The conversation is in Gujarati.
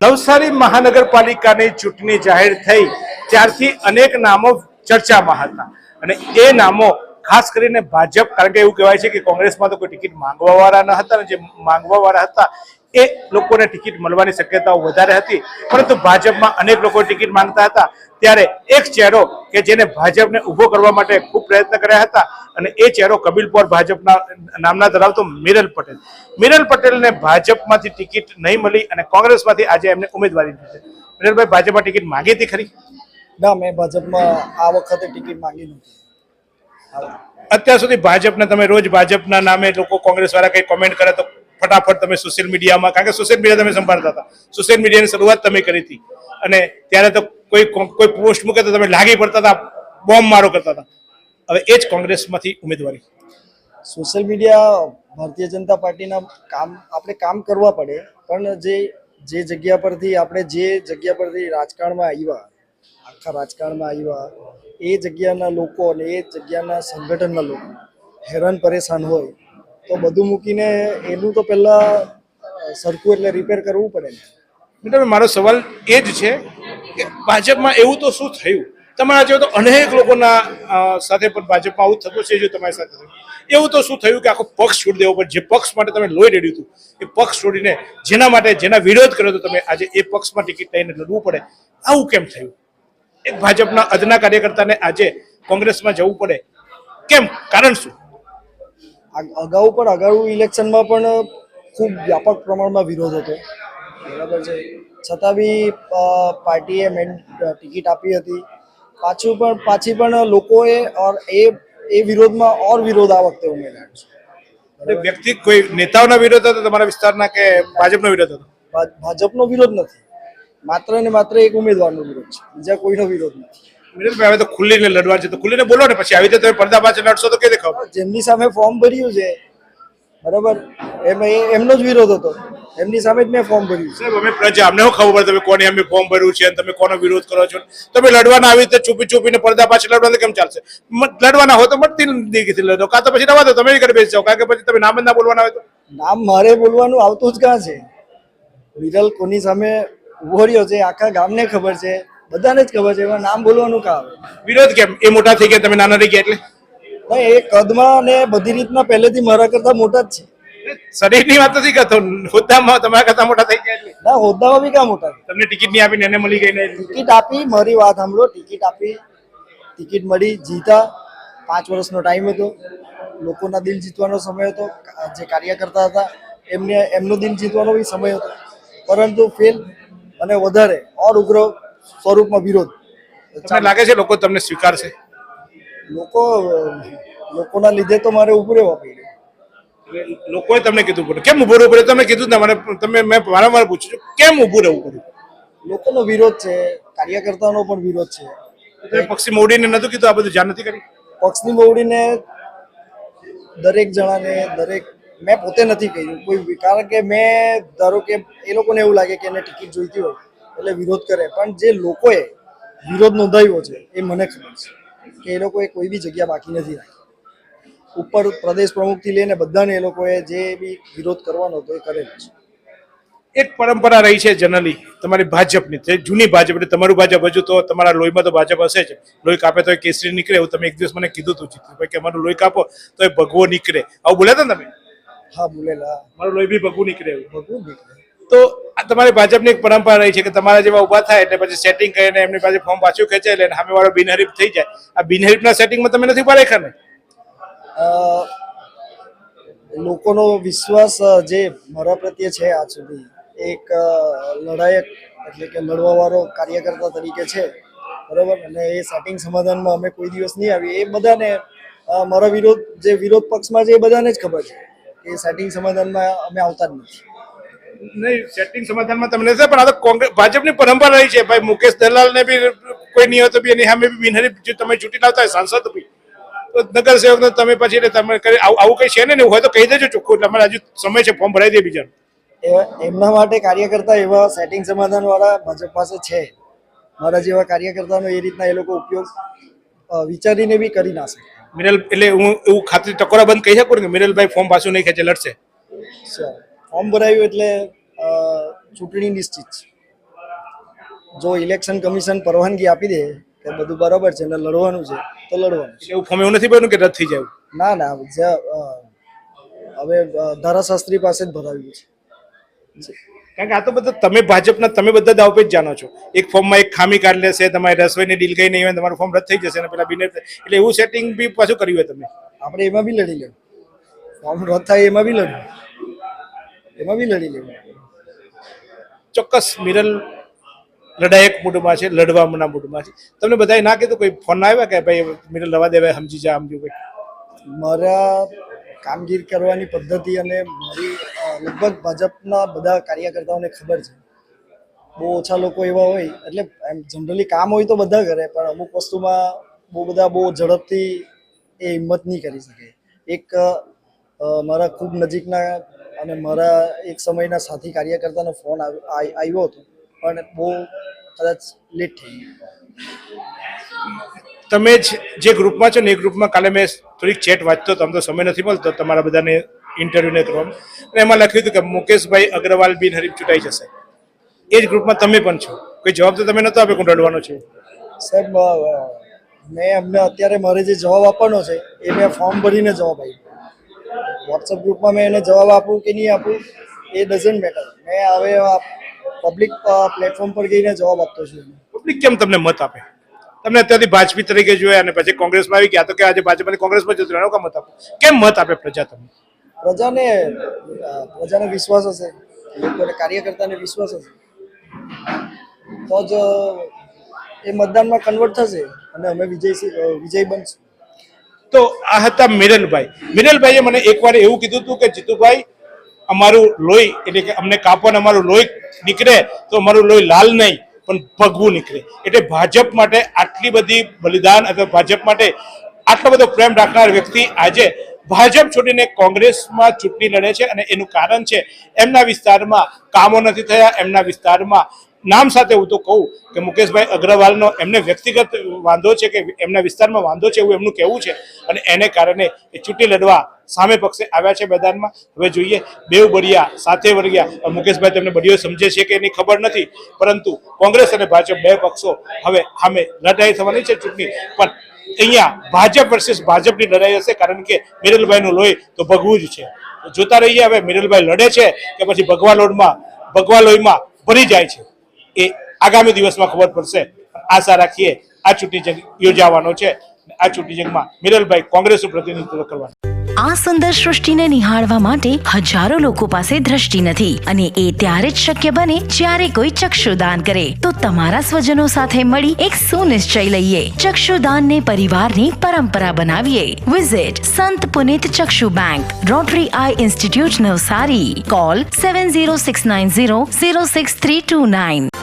નવસારી મહાનગરપાલિકાની ચૂંટણી જાહેર થઈ ત્યારથી અનેક નામો ચર્ચામાં હતા અને એ નામો ખાસ કરીને ભાજપ, કારણ કે એવું કહેવાય છે કે કોંગ્રેસમાં તો કોઈ ટિકિટ માંગવા વાળા ન હતા, જે માંગવા વાળા હતા એ લોકોને ટિકિટ મળવાની શક્યતાઓ વધારે હતી, પરંતુ ભાજપમાં અનેક લોકો ટિકિટ માંગતા હતા. ત્યારે એક ચહેરો કે જેને ભાજપને ઊભો કરવા માટે ખૂબ પ્રયત્ન કર્યા હતા અને એ ચહેરો કબીલપોર ભાજપના નામના ધરાવતો મિરલ પટેલ. મિરલ પટેલને ભાજપમાંથી ટિકિટ નહીં મળી અને કોંગ્રેસમાંથી આજે એમને ઉમેદવારી દીધી. મિરલભાઈ, ભાજપમાં ટિકિટ માંગી હતી ખરી? ના, મેં ભાજપમાં આ વખતે ટિકિટ માંગી નથી. અત્યાર સુધી ભાજપને તમે રોજ ભાજપના નામે લોકો કોંગ્રેસ વાળા કઈ કોમેન્ટ કરે તો ફટાફટ તમે સોશિયલ મીડિયામાં, કારણ કે સોશિયલ મીડિયા તમે સંભાળતા હતા, સોશિયલ મીડિયાની શરૂઆત તમે કરી હતી અને ત્યારે તો કોઈ પોસ્ટ મૂકે તો તમે લાગી પડતા હતા, બોમ્બ મારો કરતા હતા. હવે એ જ કોંગ્રેસમાંથી ઉમેદવારી. સોશિયલ મીડિયા ભારતીય જનતા પાર્ટીના આપણે કામ કરવા પડે, પણ જે જગ્યા પરથી રાજકારણમાં આવ્યા, આખા રાજકારણમાં આવ્યા, એ જગ્યાના લોકો અને એ જગ્યાના સંગઠનના લોકો હેરાન પરેશાન હોય તો બધું મૂકીને એનું તો પહેલા સરખું એટલે રિપેર કરવું પડે ને. મિત્રો, મારો સવાલ એ જ છે કે ભાજપમાં એવું તો શું થયું? તમારા જેવા તો અનેક લોકોના સાથે પણ ભાજપમાં આવું થતું છે, જો તમારી સાથે થયું એવું તો શું થયું કે આખો પક્ષ છોડી દેવો પડે? જે પક્ષ માટે તમે લોહી રેડ્યું હતું એ પક્ષ છોડીને જેના વિરોધ કર્યો હતો તમે, આજે એ પક્ષમાં ટિકિટ લઈને લડવું પડે, આવું કેમ થયું? એક ભાજપના અદના કાર્યકર્તાને આજે કોંગ્રેસમાં જવું પડે, કેમ? કારણ શું? અગાઉ ઇલેક્શનમાં પણ ખૂબ વ્યાપક પ્રમાણમાં વિરોધ હતો, બરાબર છે, છતાં બી પાર્ટીએ ટિકિટ આપી હતી. પાછી પણ લોકોએ એ વિરોધમાં વિરોધ આ વખતે ઉમેર્યો છે. વ્યક્તિ કોઈ નેતાઓના વિરોધ હતો તમારા વિસ્તારના કે ભાજપનો વિરોધ હતો? ભાજપનો વિરોધ નથી, માત્ર ને માત્ર એક ઉમેદવારનો વિરોધ છે, બીજા કોઈનો વિરોધ નથી. મિરલભાઈ, હવે તો ખુલ્લીને લડવા છે તો ખુલ્લીને બોલો ને, પછી આવી રીતે તમે પડદા પાછળ લડશો તો કેવી ખબર? જેમની સામે ફોર્મ ભર્યું છે, બરાબર, એમનો જ વિરોધ હતો, એમની સામે જ મેં ફોર્મ ભર્યું છે. અમે પ્રજા, અમને શું ખબર પડે તમે કોને અમે ફોર્મ ભર્યું છે, તમે કોનો વિરોધ કરો છો? તમે લડવાના આવી રીતે છુપીને પડદા પાછળ લડવા કેમ ચાલશે? લડવાના હોય તો મતથી દીકરીથી લડો, કાં તો પછી રવા દો, તમે ઘરે બેસી જાઓ, કારણ કે પછી તમે નામ જ ના બોલવાના હોય તો. નામ મારે બોલવાનું આવતું જ ક્યાં છે? મિરલ કોની સામે ઉભો રહ્યો છે આખા ગામને ખબર છે, બધાને જ ખબર છે, એમાં નામ બોલવાનું કાં આવે? વિરોધ કેમ? એ મોટા થઈ ગયા, તમે નાના રહી ગયા એટલે? નહીં, એ કદમાં અને બધી રીતના પહેલેથી મારા કરતા મોટા જ છે. શરીરની વાત નથી કરતો, હોદ્દામાં તમારા કરતા મોટા થઈ ગયા એટલે. ના, હોદ્દામાં બી ક્યાં મોટા? તમને ટિકિટ નહીં આપીને એને મળી ગઈ ને? ટિકિટ આપી, મારી વાત સાંભળો, ટિકિટ આપી, ટિકિટ મળી, જીતા. 5 વર્ષનો ટાઈમ હતો, લોકોના દિલ જીતવાનો સમય હતો, જે કાર્યકર્તા હતા એમનો દિલ જીતવાનો બી સમય હતો, પરંતુ ફેલ અને વધારે ઉગ્ર સ્વરૂપમાં વિરોધ. તમને લાગે છે લોકો તમને સ્વીકારશે? લોકોના લીધે તો મારે ઉભું રહેવા પડ્યું. લોકોએ તમને કીધું પડે કેમ ઉભું રહેવું પડે? તમે કીધું ને મને, મેં વારંવાર પૂછ્યું છું કેમ ઉભું રહેવું પડ્યું? લોકોનો વિરોધ છે, કાર્યકર્તાનો પણ વિરોધ છે. પક્ષી મોવડીને નતું કીધું? આ બધું જાણ નથી કરી? પક્ષની મોવડીને દરેક જણાને મેં પોતે નથી કહ્યું કોઈ, કારણ કે મેં ધારો કે એ લોકોને એવું લાગે કે એને ટિકિટ જોઈતી હોય એટલે વિરોધ કરે, પણ જે લોકોએ વિરોધ નોંધાવ્યો છે એ મને ખબર છે કે એ લોકોએ કોઈ બી જગ્યા બાકી નથી રાખી. ઉપર પ્રદેશ પ્રમુખથી લઈને બધાને એ લોકોએ જે બી વિરોધ કરવાનો હતો એ કરેલો છે. એક પરંપરા રહી છે જનરલી તમારી ભાજપની, જૂની ભાજપ, એટલે તમારું ભાજપ હજુ તો તમારા લોહીમાં તો ભાજપ હશે જ. લોહી કાપે તો કેસરી નીકળે, એવું તમે એક દિવસ મને કીધું હતું જીતુભાઈ કે અમારું લોહી કાપો તો એ ભગવો નીકળે, આવું બોલ્યા હતા ને તમે? હા, બોલેલા. મારું લોહી બી ભગવું નીકળે, એવું ભગવું નીકળે. તો આ તમારી ભાજપની એક પરંપરા રહી છે કે તમારા જેવા ઉભા થાય એટલે પછી સેટિંગ કરીને એમની પાસે ફોર્મ પાછું ખેંચાઈ લે, સામે વાળો બિનહરીફ થઈ જાય. આ બિનહરીફના સેટિંગમાં તમે નથી પાડે ખરે? લોકોનો વિશ્વાસ જે મારા પ્રત્યે છે આજ સુધી, એક લડાયક એટલે કે લડવાવાળો કાર્યકર્તા તરીકે છે, બરાબર, અને એ સેટિંગ સમાધાનમાં અમે કોઈ દિવસ નહીં આવી. એ બધાને મારા વિરોધ પક્ષમાં છે એ બધાને જ ખબર છે કે સેટિંગ સમાધાનમાં અમે આવતા જ નથી. નહીં, સેટિંગ સમાધાનમાં તમને નથી, પણ આ તો ભાજપની પરંપરા રહી છે ભાઈ. મુકેશ દલાલને બી કોઈ નહીં હતો, એની સામે બી બિનહરીફ જો તમે ચૂંટી લાવતા હોય, સાંસદ બી નગર સેવક તમે પછી તમે આવું કઈ છે ને, હોય તો કહી દેજો ચોખ્ખું, એટલે અમારે હજુ સમય છે, ફોર્મ ભરાઈ દે બીજા. એમના માટે કાર્યકર્તા એવા સેટિંગ સમાધાન વાળા ભાજપ પાસે છે. મારા જેવા કાર્યકર્તાનો એ રીતના એ લોકો ઉપયોગ વિચારીને બી કરી ના શકે. મિરલ, એટલે હું એવું ખાતરી ટકોરા બંધ કહી શકું કે મિરલભાઈ ફોર્મ પાછું નહીં ખેંચે, લડશે? ફોર્મ ભરાયું એટલે ચૂંટણી નિશ્ચિત છે. જો ઇલેક્શન કમિશન પરવાનગી આપી દે કે બધું બરાબર છે ને લડવાનું છે તો લડવાનું છે. એવું ફોર્મ એવું નથી બન્યું કે રદ થઈ જાય? ના ના હવે ધારાશાસ્ત્રી પાસે જ ભરાવ્યું છે. કારણ કે આ તો બધા તમે ભાજપના તમે બધા દાવપેચ જાણો છો. એક ફોર્મમાં એક ખામી કાઢ લેશે, તમારી રસોઈની ડીલ કઈ નહીં હોય, તમારું ફોર્મ રદ થઈ જશે અને પેલા બિને એટલે એવું સેટિંગ બી પાછું કર્યું હોય તમે. આપણે એમાં બી લડી લેવું, ફોર્મ રદ થાય એમાં બી લડવું, એમાં બી લડી લેવું. ચોક્કસ મિરલ લડાયક મૂડમાં છે, લડવાના મૂડમાં છે. તમને બધાએ ના કીધું, કોઈ ફોન ના આવ્યા કે ભાઈ મિરલ રવા દેવાય, સમજી જા સમજ્યું કોઈ? મારા કામગીરી કરવાની પદ્ધતિ અને મારી લગભગ ભાજપના બધા કાર્યકર્તાઓને ખબર છે. બહુ ઓછા લોકો એવા હોય, એટલે એમ જનરલી કામ હોય તો બધા કરે, પણ અમુક વસ્તુમાં બહુ ઝડપથી એ હિંમત નહીં કરી શકે. એક મારા ખૂબ નજીકના અને મારા એક સમયના સાથી કાર્યકર્તાનો ફોન આવ્યો હતો, પણ બહુ કદાચ લેટ થઈ ગયું. તમે જે ગ્રુપમાં છો ને એ ગ્રુપમાં કાલે મેં થોડીક ચેટ વાંચતો હતો, આમ તો સમય નથી મળતો તમારા બધાને ઇન્ટરવ્યુને કરવામાં, અને એમાં લખ્યું હતું કે મુકેશભાઈ અગ્રવાલ બિનહરીફ ચૂંટાઈ જશે. એ જ ગ્રુપમાં તમે પણ છો. કોઈ જવાબ તો તમે નતો આપ્યો, કોણ રડવાનો છે? સાહેબ મેં અમને અત્યારે મારે જે જવાબ આપવાનો છે એ મેં ફોર્મ ભરીને જવાબ આપ્યો. વોટ્સઅપ ગ્રુપમાં મેં એને જવાબ આપું કે નહીં આપું એ ડઝન્ટ મેટર. મેં હવે પબ્લિક પ્લેટફોર્મ પર જઈને જવાબ આપતો છું. પબ્લિક કેમ તમને મત આપે? તમને અત્યારથી ભાજપી તરીકે જોયા અને પછી કોંગ્રેસમાં આવી ગયા, તો કે આજે ભાજપની કોંગ્રેસમાં જતું રહેવાનું કામ મત આપો? કેમ મત આપે પ્રજા તમને? પ્રજાને વિશ્વાસ હશે, લોકોને કાર્યકર્તાને વિશ્વાસ હશે તો જ એ મતદાનમાં કન્વર્ટ થશે અને અમે વિજય બનશું. તો આ હતા મિરલભાઈ. મિરલભાઈએ મને એકવાર એવું કીધું હતું કે જીતુભાઈ, અમારું લોહી એટલે કે અમને કાપો ને અમારું લોહી નીકળે તો અમારું લોહી લાલ નહીં પણ ભગવું નીકળે. એટલે ભાજપ માટે આટલી બધી બલિદાન અથવા ભાજપ માટે આટલો બધો પ્રેમ રાખનાર વ્યક્તિ આજે ભાજપ છોડીને કોંગ્રેસમાં ચૂંટણી લડે છે. અને એનું કારણ છે એમના વિસ્તારમાં કામો નથી થયા, એમના વિસ્તારમાં નામ સાથે હું તો કહું કે મુકેશભાઈ અગ્રવાલનો એમને વ્યક્તિગત વાંધો છે કે એમના વિસ્તારમાં વાંધો છે એવું એમનું કહેવું છે, અને એને કારણે એ ચૂંટણી લડવા સામે પક્ષે આવ્યા છે મેદાનમાં. હવે જોઈએ, બેવ બળિયા સાથે વર્ગ્યા. મુકેશભાઈ તેમને બળિયો સમજે છે કે એની ખબર નથી, પરંતુ કોંગ્રેસ અને ભાજપ બે પક્ષો હવે સામે લડાઈ થવાની છે ચૂંટણી. પણ અહીંયા ભાજપ વર્સિસ ભાજપની લડાઈ હશે, કારણ કે મિરલભાઈનું લોહી તો ભગવું જ છે. જોતા રહીએ હવે મિરલભાઈ લડે છે કે પછી ભગવા લોહીમાં ભરી જાય છે, એ આગામી દિવસમાં ખબર પડશે. આશા રાખીએ આ ચૂંટણી જંગ યોજાવાનો છે. આ ચૂંટણી જંગમાં મિરલભાઈ કોંગ્રેસનું પ્રતિનિધિત્વ કરવાનું. આ સુંદર સૃષ્ટિને નિહાળવા માટે હજારો લોકો પાસે દ્રષ્ટિ નથી, અને એ ત્યારે જ શક્ય બને જ્યારે કોઈ ચક્ષુદાન કરે. તો તમારા સ્વજનો સાથે મળી એક સુનિશ્ચય લઈએ, ચક્ષુદાનને પરિવારની પરંપરા બનાવીએ. Visit Sant Punit Chakshu bank, Rotary eye institute Navsari. Call 7069006329.